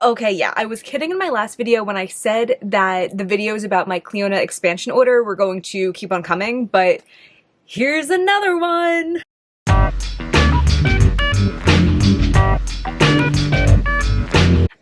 Okay, yeah, I was kidding in my last video when I said that the videos about my Clionadh expansion order were going to keep on coming, but here's another one!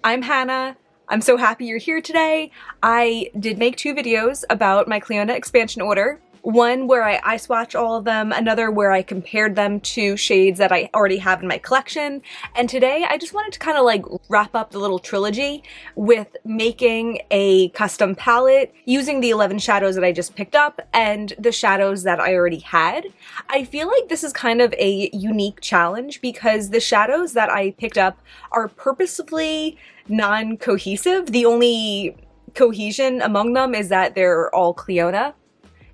I'm Hannah. I'm so happy you're here today. I did make 2 videos about my Clionadh expansion order. One where I swatch all of them, another where I compared them to shades that I already have in my collection, and today I just wanted to kind of like wrap up the little trilogy with making a custom palette using the 11 shadows that I just picked up and the shadows that I already had. I feel like this is kind of a unique challenge because the shadows that I picked up are purposefully non-cohesive. The only cohesion among them is that they're all Clionadh.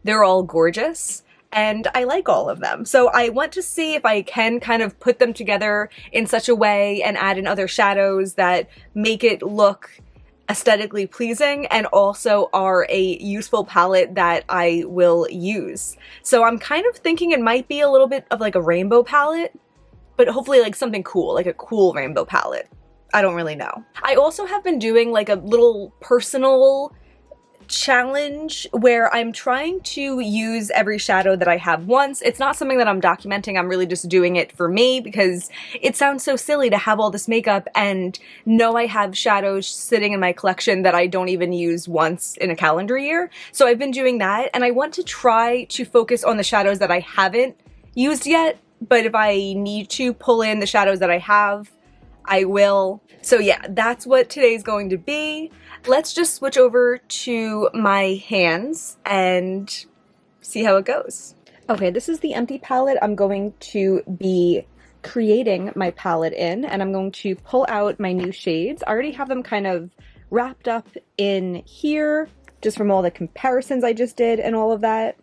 They're all gorgeous, and I like all of them. So I want to see if I can kind of put them together in such a way and add in other shadows that make it look aesthetically pleasing and also are a useful palette that I will use. So I'm kind of thinking it might be a little bit of like a rainbow palette, but hopefully like something cool, like a cool rainbow palette. I don't really know. I also have been doing like a little personal challenge where I'm trying to use every shadow that I have once. It's not something that I'm documenting, I'm really just doing it for me because it sounds so silly to have all this makeup and know I have shadows sitting in my collection that I don't even use once in a calendar year. So I've been doing that, and I want to try to focus on the shadows that I haven't used yet, but if I need to pull in the shadows that I have, I will. So yeah, that's what today's going to be. Let's just switch over to my hands and see how it goes. Okay, this is the empty palette I'm going to be creating my palette in, and I'm going to pull out my new shades. I already have them kind of wrapped up in here, just from all the comparisons I just did and all of that.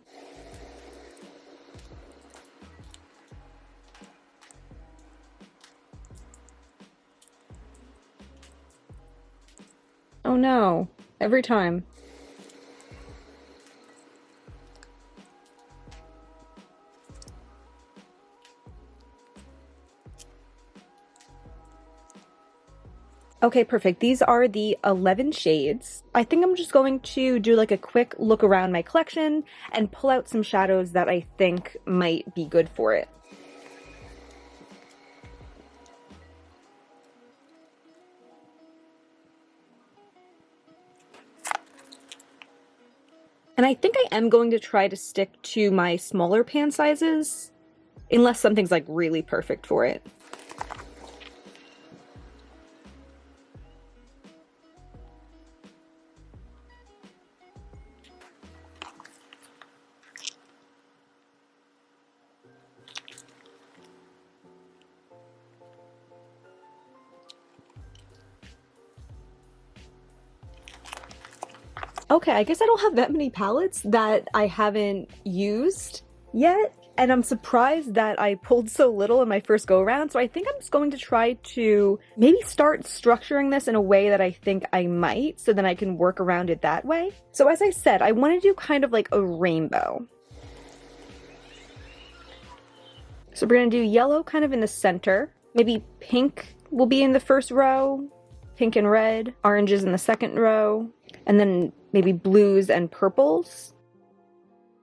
Oh no, every time. Okay, perfect. These are the 11 shades. I think I'm just going to do like a quick look around my collection and pull out some shadows that I think might be good for it. And I think I am going to try to stick to my smaller pan sizes, unless something's like really perfect for it. Okay, I guess I don't have that many palettes that I haven't used yet, and I'm surprised that I pulled so little in my first go-around, so I think I'm just going to try to maybe start structuring this in a way that I think I might, so then I can work around it that way. So as I said, I want to do kind of like a rainbow. So we're going to do yellow kind of in the center, maybe pink will be in the first row, pink and red, oranges in the second row, and then maybe blues and purples.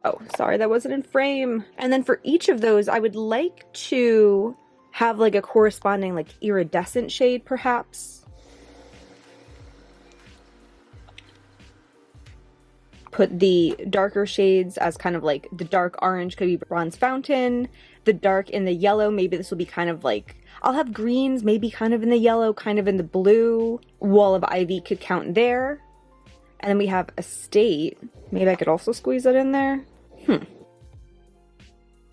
Oh, sorry, that wasn't in frame. And then for each of those, I would like to have like a corresponding like iridescent shade, perhaps. Put the darker shades as kind of like the dark orange could be Bronze Fountain, the dark in the yellow, maybe this will be kind of like, I'll have greens, maybe kind of in the yellow, kind of in the blue. Wall of Ivy could count there. And then we have Estate. Maybe I could also squeeze that in there.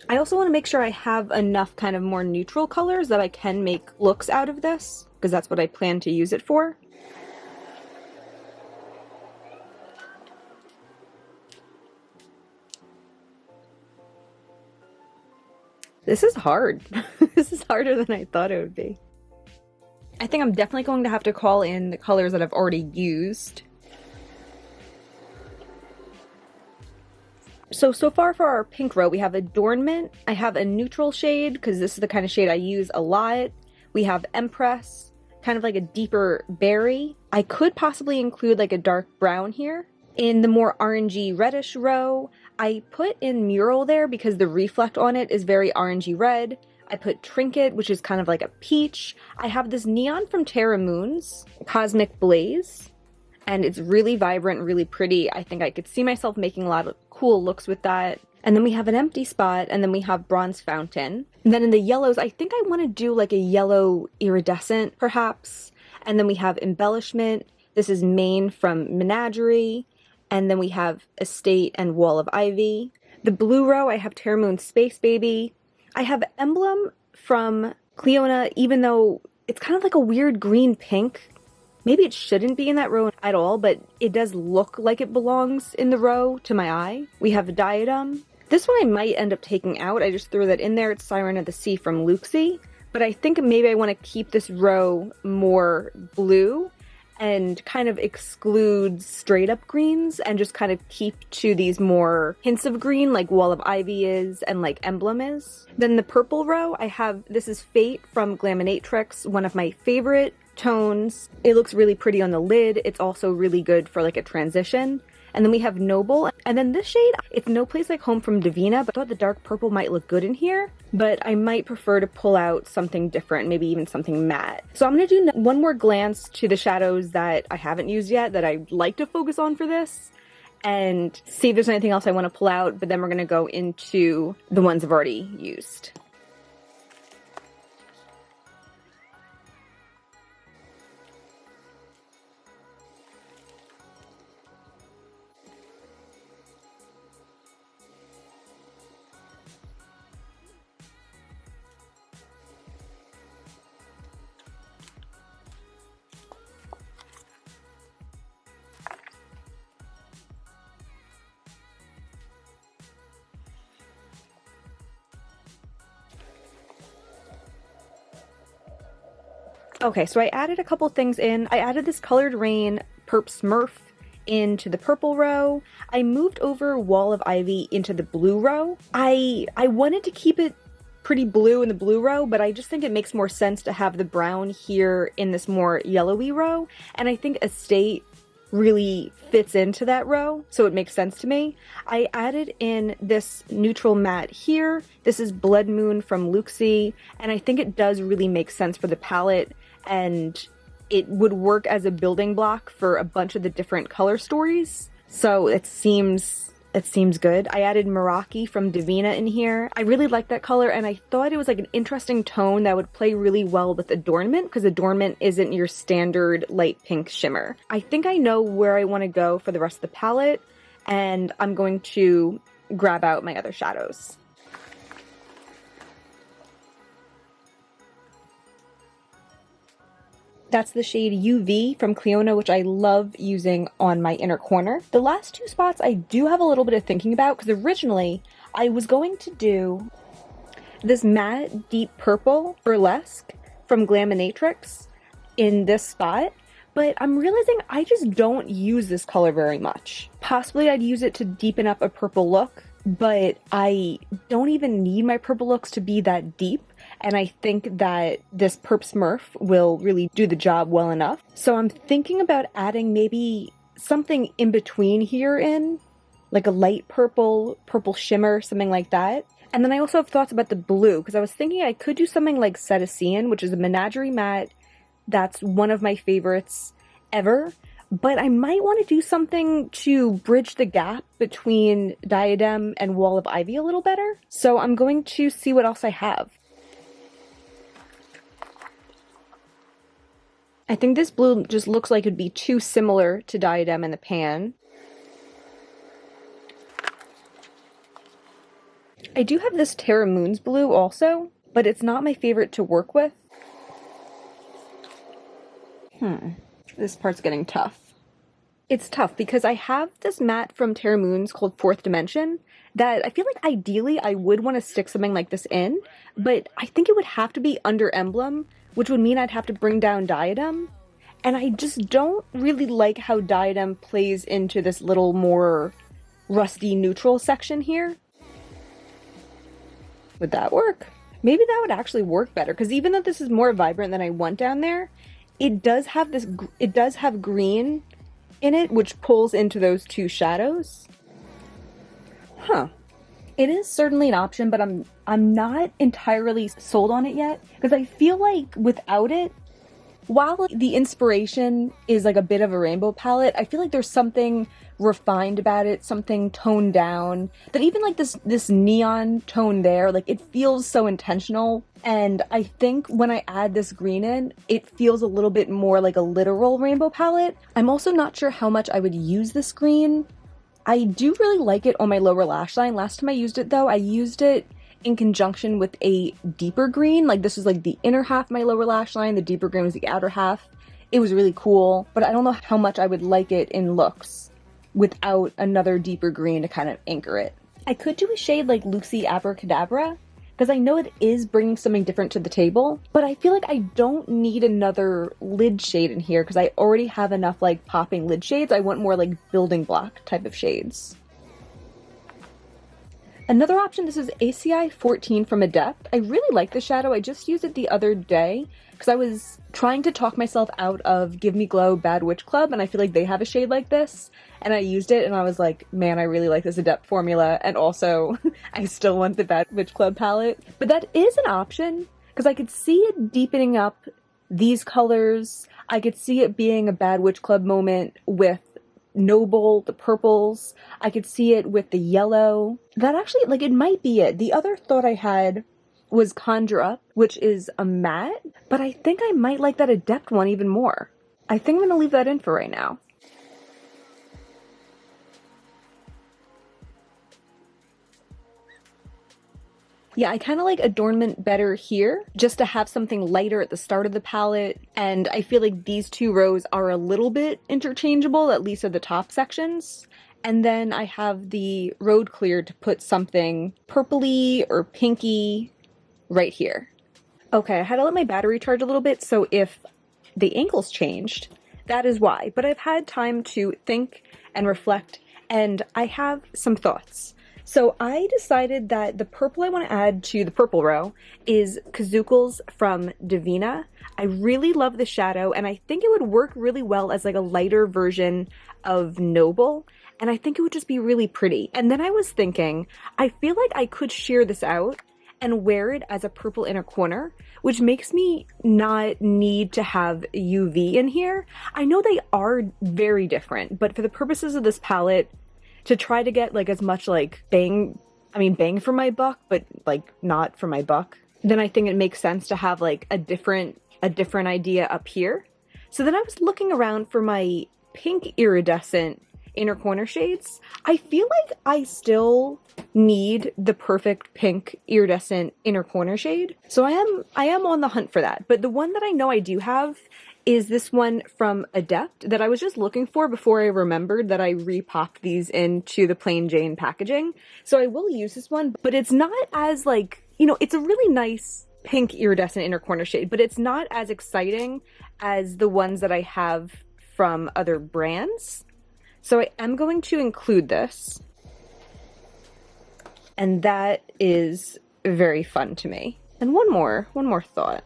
I also want to make sure I have enough kind of more neutral colors that I can make looks out of this, because that's what I plan to use it for. This is hard. This is harder than I thought it would be. I think I'm definitely going to have to call in the colors that I've already used. So far for our pink row, we have Adornment. I have a neutral shade, because this is the kind of shade I use a lot. We have Empress, kind of like a deeper berry. I could possibly include like a dark brown here. In the more orangey reddish row, I put in Mural there because the reflect on it is very orangey red. I put Trinket, which is kind of like a peach. I have this neon from Terra Moons, Cosmic Blaze, and it's really vibrant, really pretty. I think I could see myself making a lot of cool looks with that. And then we have an empty spot, and then we have Bronze Fountain. And then in the yellows, I think I want to do like a yellow iridescent, perhaps. And then we have Embellishment. This is Main from Menagerie. And then we have Estate and Wall of Ivy. The blue row, I have Terra Moon Space Baby. I have Emblem from Clionadh, even though it's kind of like a weird green-pink. Maybe it shouldn't be in that row at all, but it does look like it belongs in the row to my eye. We have Diadem. This one I might end up taking out. I just threw that in there. It's Siren of the Sea from Looxi. But I think maybe I want to keep this row more blue and kind of exclude straight up greens and just kind of keep to these more hints of green like Wall of Ivy is and like Emblem is. Then the purple row, I have, this is Fate from Glaminatrix, one of my favorite tones. It looks really pretty on the lid. It's also really good for like a transition. And then we have Noble. And then this shade, it's No Place Like Home from Divina, but I thought the dark purple might look good in here. But I might prefer to pull out something different, maybe even something matte. So I'm going to do one more glance to the shadows that I haven't used yet that I'd like to focus on for this. And see if there's anything else I want to pull out, but then we're going to go into the ones I've already used. Okay, so I added a couple things in. I added this colored Raine Purp Smurf into the purple row. I moved over Wall of Ivy into the blue row. I wanted to keep it pretty blue in the blue row, but I just think it makes more sense to have the brown here in this more yellowy row. And I think Estate really fits into that row, so it makes sense to me. I added in this neutral matte here. This is Blood Moon from Looxi, and I think it does really make sense for the palette, and it would work as a building block for a bunch of the different color stories. So it seems good. I added Meraki from Divina in here. I really like that color, and I thought it was like an interesting tone that would play really well with Adornment, because Adornment isn't your standard light pink shimmer. I think I know where I want to go for the rest of the palette, and I'm going to grab out my other shadows. That's the shade UV from Clionadh, which I love using on my inner corner. The last two spots I do have a little bit of thinking about, because originally I was going to do this matte deep purple burlesque from Glaminatrix in this spot, but I'm realizing I just don't use this color very much. Possibly I'd use it to deepen up a purple look, but I don't even need my purple looks to be that deep. And I think that this Purp Smurf will really do the job well enough. So I'm thinking about adding maybe something in between here in, like a light purple, purple shimmer, something like that. And then I also have thoughts about the blue, because I was thinking I could do something like Cetacean, which is a Menagerie matte. That's one of my favorites ever. But I might want to do something to bridge the gap between Diadem and Wall of Ivy a little better. So I'm going to see what else I have. I think this blue just looks like it'd be too similar to Diadem in the pan. I do have this Terra Moons blue also, but it's not my favorite to work with. This part's getting tough. It's tough because I have this matte from Terra Moons called Fourth Dimension that I feel like ideally I would want to stick something like this in, but I think it would have to be under Emblem, which would mean I'd have to bring down Diadem. And I just don't really like how Diadem plays into this little more rusty neutral section here. Would that work? Maybe that would actually work better, because even though this is more vibrant than I want down there, it does have this, it does have green in it, which pulls into those two shadows. Huh. It is certainly an option, but I'm not entirely sold on it yet, because I feel like without it, while the inspiration is like a bit of a rainbow palette, I feel like there's something refined about it, something toned down, that even like this neon tone there, like it feels so intentional. And I think when I add this green in, it feels a little bit more like a literal rainbow palette. I'm also not sure how much I would use this green. I do really like it on my lower lash line. Last time I used it though, I used it in conjunction with a deeper green. Like this was like the inner half of my lower lash line, the deeper green was the outer half. It was really cool, but I don't know how much I would like it in looks without another deeper green to kind of anchor it. I could do a shade like Looxi Abracadabra, because I know it is bringing something different to the table, but I feel like I don't need another lid shade in here because I already have enough like popping lid shades. I want more like building block type of shades. Another option, this is ACI 14 from Adept. I really like the shadow. I just used it the other day because I was trying to talk myself out of Give Me Glow Bad Witch Club, and I feel like they have a shade like this. And I used it and I was like, man, I really like this Adept formula, and also I still want the Bad Witch Club palette. But that is an option because I could see it deepening up these colors. I could see it being a Bad Witch Club moment with Noble, the purples. I could see it with the yellow. That actually, like, it might be it. The other thought I had was Conjure Up, which is a matte, but I think I might like that Adept one even more. I think I'm gonna leave that in for right now. Yeah, I kind of like Adornment better here, just to have something lighter at the start of the palette, and I feel like these two rows are a little bit interchangeable, at least at the top sections. And then I have the road clear to put something purpley or pinky right here. Okay, I had to let my battery charge a little bit, so if the angles changed, that is why. But I've had time to think and reflect, and I have some thoughts. So I decided that the purple I want to add to the purple row is Kazukul's from Divina. I really love the shadow, and I think it would work really well as like a lighter version of Noble, and I think it would just be really pretty. And then I was thinking, I feel like I could shear this out and wear it as a purple inner corner, which makes me not need to have UV in here. I know they are very different, but for the purposes of this palette, to try to get like as much like bang for my buck, but like not for my buck, then I think it makes sense to have like a different idea up here. So then I was looking around for my pink iridescent inner corner shades. I feel like I still need the perfect pink iridescent inner corner shade. So I am on the hunt for that. But the one that I know I do have is this one from Adept that I was just looking for before I remembered that I re-popped these into the plain Jane packaging. So I will use this one, but it's not as like, you know, it's a really nice pink iridescent inner corner shade, but it's not as exciting as the ones that I have from other brands. So I am going to include this. And that is very fun to me. And one more thought.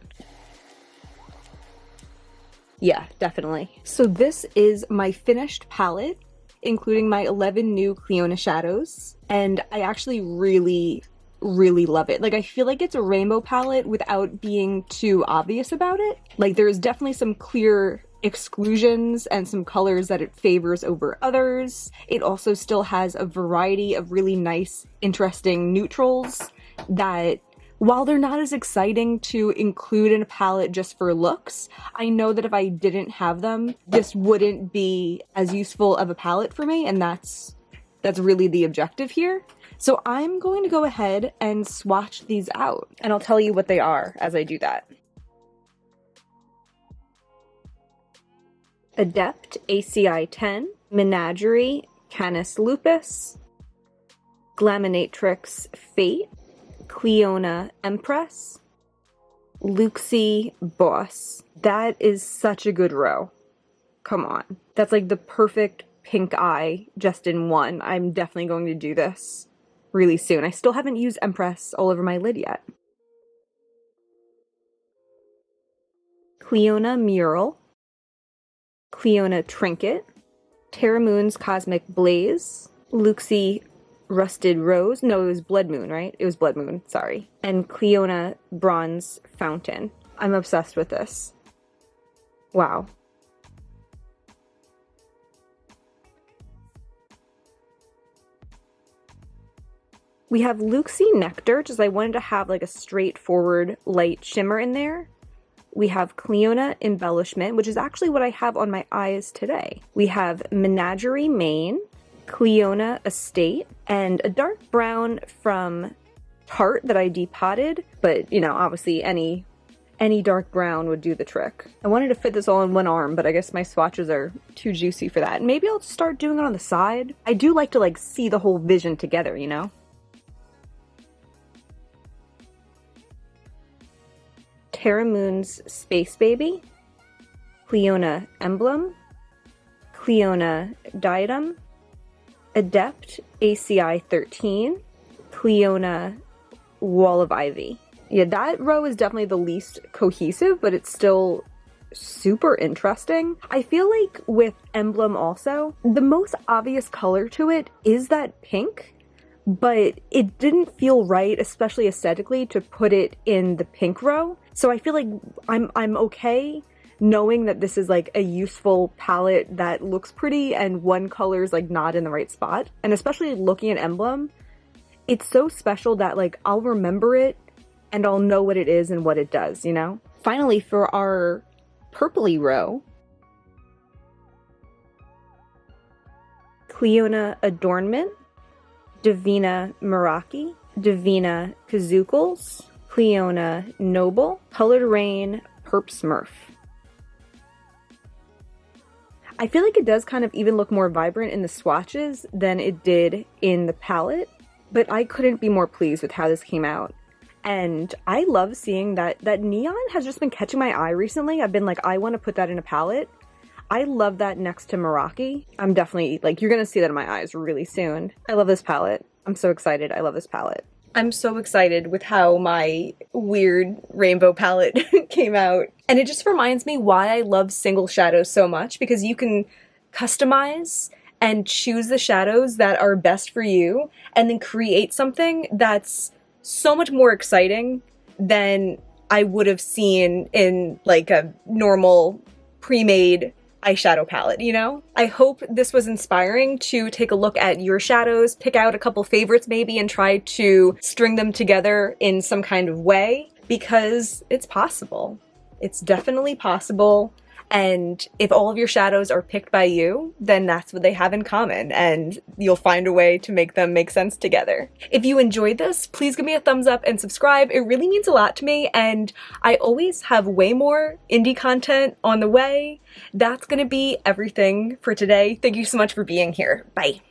Yeah, definitely. So this is my finished palette, including my 11 new Clionadh shadows, and I actually really love it. Like, I feel like it's a rainbow palette without being too obvious about it. Like, there's definitely some clear exclusions and some colors that it favors over others. It also still has a variety of really nice, interesting neutrals that, while they're not as exciting to include in a palette just for looks, I know that if I didn't have them, this wouldn't be as useful of a palette for me, and that's really the objective here. So I'm going to go ahead and swatch these out, and I'll tell you what they are as I do that. Adept ACI 10, Menagerie, Canis Lupus, Glaminatrix Fate, Clionadh Empress, Looxi Boss. That is such a good row. Come on. That's like the perfect pink eye just in one. I'm definitely going to do this really soon. I still haven't used Empress all over my lid yet. Clionadh Mural, Clionadh Trinket, Terra Moon's Cosmic Blaze, Looxi Rusted Rose, no, it was Blood Moon, right? It was Blood Moon, sorry. And Clionadh Bronze Fountain. I'm obsessed with this. Wow. We have Looxi Nectar, just I wanted to have like a straightforward light shimmer in there. We have Clionadh Embellishment, which is actually what I have on my eyes today. We have Menagerie Mane, Clionadh Estate, and a dark brown from Tarte that I depotted, but you know, obviously any dark brown would do the trick. I wanted to fit this all in one arm, but I guess my swatches are too juicy for that. Maybe I'll start doing it on the side. I do like to like see the whole vision together, you know? Terra Moon's Space Baby, Clionadh Emblem, Clionadh Diadem, Adept ACI 13, Clionadh Wall of Ivy. Yeah, that row is definitely the least cohesive, but it's still super interesting. I feel like with Emblem also, the most obvious color to it is that pink, but it didn't feel right, especially aesthetically, to put it in the pink row. So I feel like I'm okay knowing that this is like a useful palette that looks pretty and one color is like not in the right spot. And especially looking at Emblem, it's so special that like I'll remember it and I'll know what it is and what it does, you know? Finally, for our purpley row, Clionadh Adornment, Divina Meraki, Divina Kazukals, Clionadh Noble, Colored Raine, Purp Smurf. I feel like it does kind of even look more vibrant in the swatches than it did in the palette, but I couldn't be more pleased with how this came out. And I love seeing that neon has just been catching my eye recently. I've been like, I want to put that in a palette. I love that next to Meraki. I'm definitely, like, you're gonna see that in my eyes really soon. I love this palette. I'm so excited. I love this palette. I'm so excited with how my weird rainbow palette came out. And it just reminds me why I love single shadows so much, because you can customize and choose the shadows that are best for you and then create something that's so much more exciting than I would have seen in like a normal pre-made eyeshadow palette, you know? I hope this was inspiring to take a look at your shadows, pick out a couple favorites maybe, and try to string them together in some kind of way, because it's possible. It's definitely possible. And if all of your shadows are picked by you, then that's what they have in common, and you'll find a way to make them make sense together. If you enjoyed this, please give me a thumbs up and subscribe. It really means a lot to me, and I always have way more indie content on the way. That's gonna be everything for today. Thank you so much for being here. Bye.